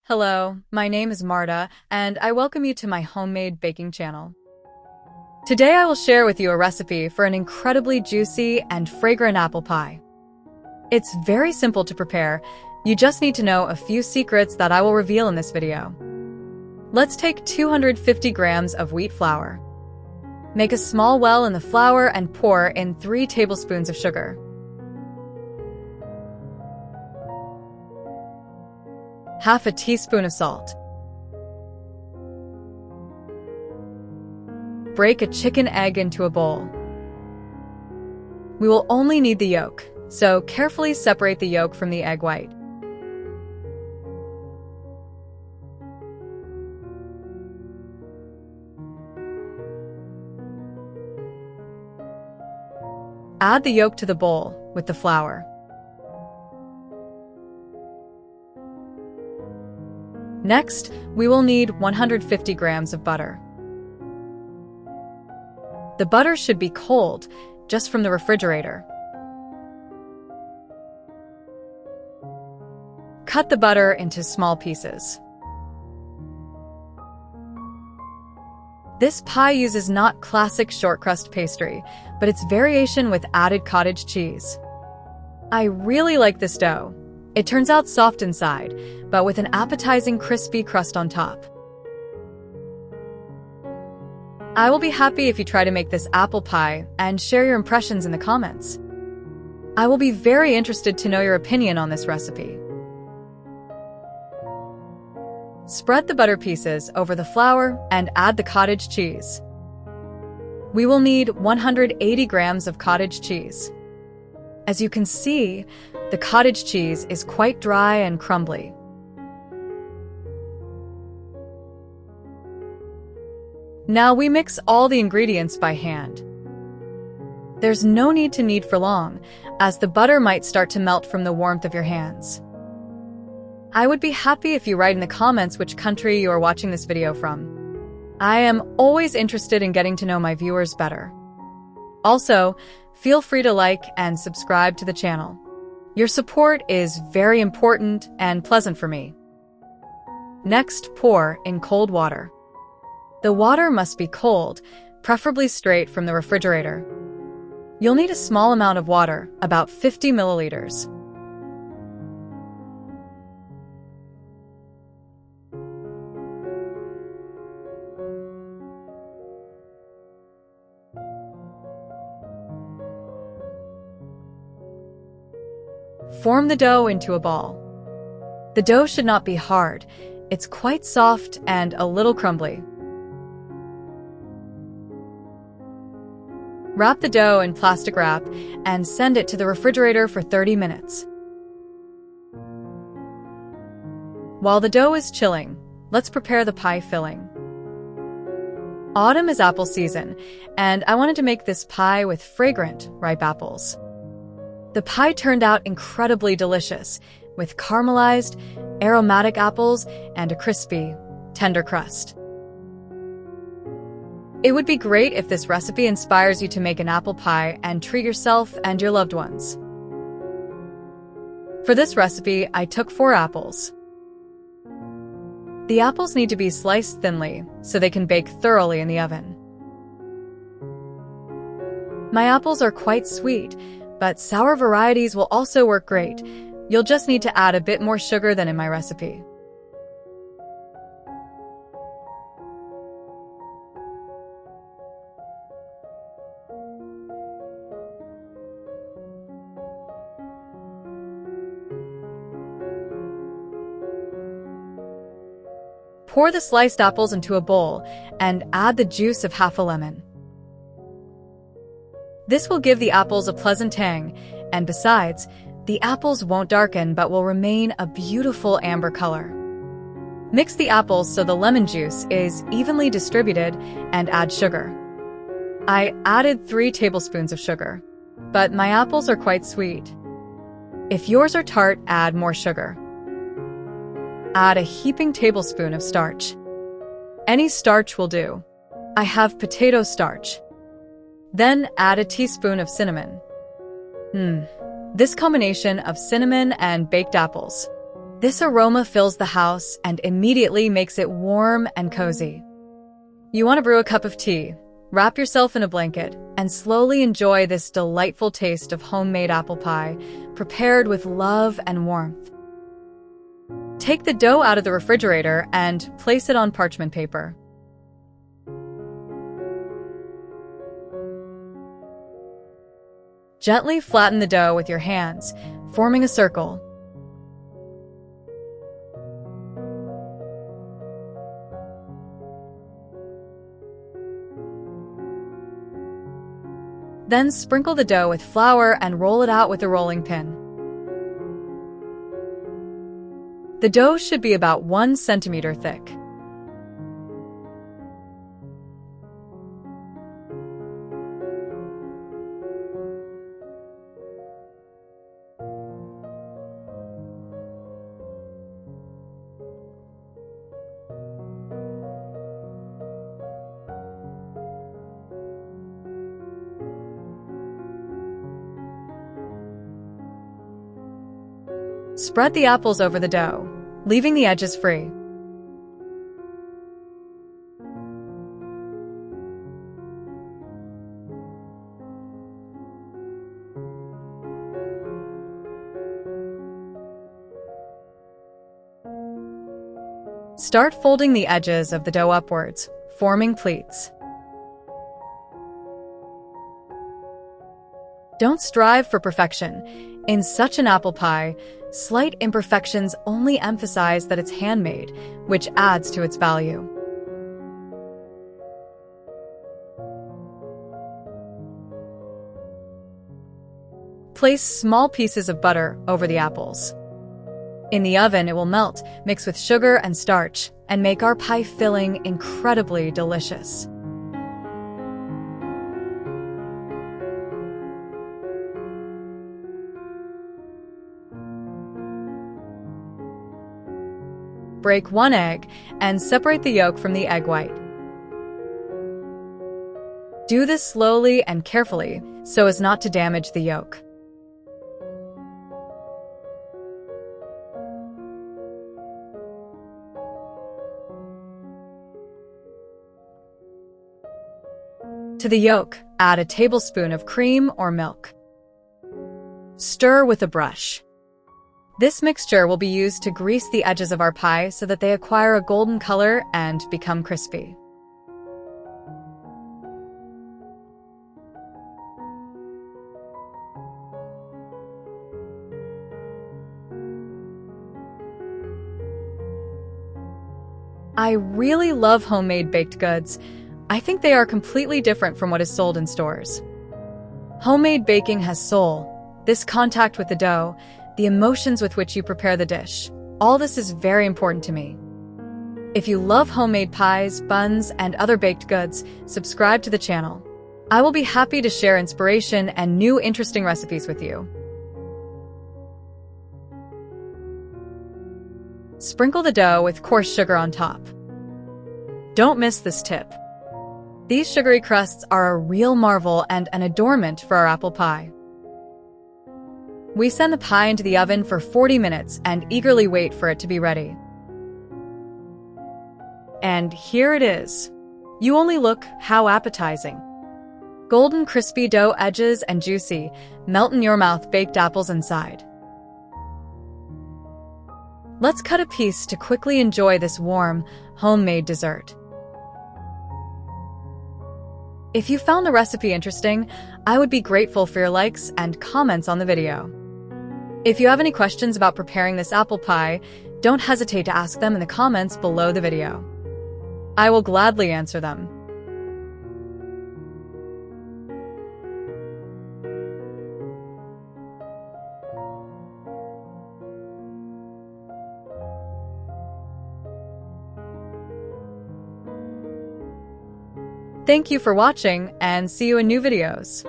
Hello, my name is Marta, and I welcome you to my homemade baking channel. Today I will share with you a recipe for an incredibly juicy and fragrant apple pie. It's very simple to prepare. You just need to know a few secrets that I will reveal in this video. Let's take 250 grams of wheat flour. Make a small well in the flour and pour in 3 tablespoons of sugar. Half a teaspoon of salt. Break a chicken egg into a bowl. We will only need the yolk, so carefully separate the yolk from the egg white. Add the yolk to the bowl with the flour. Next, we will need 150 grams of butter. The butter should be cold, just from the refrigerator. Cut the butter into small pieces. This pie uses not classic short crust pastry, but its variation with added cottage cheese. I really like this dough. It turns out soft inside, but with an appetizing crispy crust on top. I will be happy if you try to make this apple pie and share your impressions in the comments. I will be very interested to know your opinion on this recipe. Spread the butter pieces over the flour and add the cottage cheese. We will need 180 grams of cottage cheese. As you can see, the cottage cheese is quite dry and crumbly. Now we mix all the ingredients by hand. There's no need to knead for long, as the butter might start to melt from the warmth of your hands. I would be happy if you write in the comments which country you are watching this video from. I am always interested in getting to know my viewers better. Also, feel free to like and subscribe to the channel. Your support is very important and pleasant for me. Next, pour in cold water. The water must be cold, preferably straight from the refrigerator. You'll need a small amount of water, about 50 milliliters. Form the dough into a ball. The dough should not be hard. It's quite soft and a little crumbly. Wrap the dough in plastic wrap and send it to the refrigerator for 30 minutes. While the dough is chilling, let's prepare the pie filling. Autumn is apple season, and I wanted to make this pie with fragrant, ripe apples. The pie turned out incredibly delicious, with caramelized, aromatic apples and a crispy, tender crust. It would be great if this recipe inspires you to make an apple pie and treat yourself and your loved ones. For this recipe, I took 4 apples. The apples need to be sliced thinly so they can bake thoroughly in the oven. My apples are quite sweet, but sour varieties will also work great. You'll just need to add a bit more sugar than in my recipe. Pour the sliced apples into a bowl and add the juice of half a lemon. This will give the apples a pleasant tang, and besides, the apples won't darken but will remain a beautiful amber color. Mix the apples so the lemon juice is evenly distributed and add sugar. I added 3 tablespoons of sugar, but my apples are quite sweet. If yours are tart, add more sugar. Add a heaping tablespoon of starch. Any starch will do. I have potato starch. Then add a teaspoon of cinnamon. This combination of cinnamon and baked apples. This aroma fills the house and immediately makes it warm and cozy. You want to brew a cup of tea, wrap yourself in a blanket, and slowly enjoy this delightful taste of homemade apple pie, prepared with love and warmth. Take the dough out of the refrigerator and place it on parchment paper. Gently flatten the dough with your hands, forming a circle. Then sprinkle the dough with flour and roll it out with a rolling pin. The dough should be about 1 centimeter thick. Spread the apples over the dough, leaving the edges free. Start folding the edges of the dough upwards, forming pleats. Don't strive for perfection. In such an apple pie, slight imperfections only emphasize that it's handmade, which adds to its value. Place small pieces of butter over the apples. In the oven, it will melt, mix with sugar and starch, and make our pie filling incredibly delicious. Break 1 egg and separate the yolk from the egg white. Do this slowly and carefully so as not to damage the yolk. To the yolk, add a tablespoon of cream or milk. Stir with a brush. This mixture will be used to grease the edges of our pie so that they acquire a golden color and become crispy. I really love homemade baked goods. I think they are completely different from what is sold in stores. Homemade baking has soul, this contact with the dough, the emotions with which you prepare the dish. All this is very important to me. If you love homemade pies, buns, and other baked goods, subscribe to the channel. I will be happy to share inspiration and new interesting recipes with you. Sprinkle the dough with coarse sugar on top. Don't miss this tip. These sugary crusts are a real marvel and an adornment for our apple pie. We send the pie into the oven for 40 minutes and eagerly wait for it to be ready. And here it is. You only look how appetizing. Golden crispy dough edges and juicy, melt in your mouth baked apples inside. Let's cut a piece to quickly enjoy this warm, homemade dessert. If you found the recipe interesting, I would be grateful for your likes and comments on the video. If you have any questions about preparing this apple pie, don't hesitate to ask them in the comments below the video. I will gladly answer them. Thank you for watching and see you in new videos.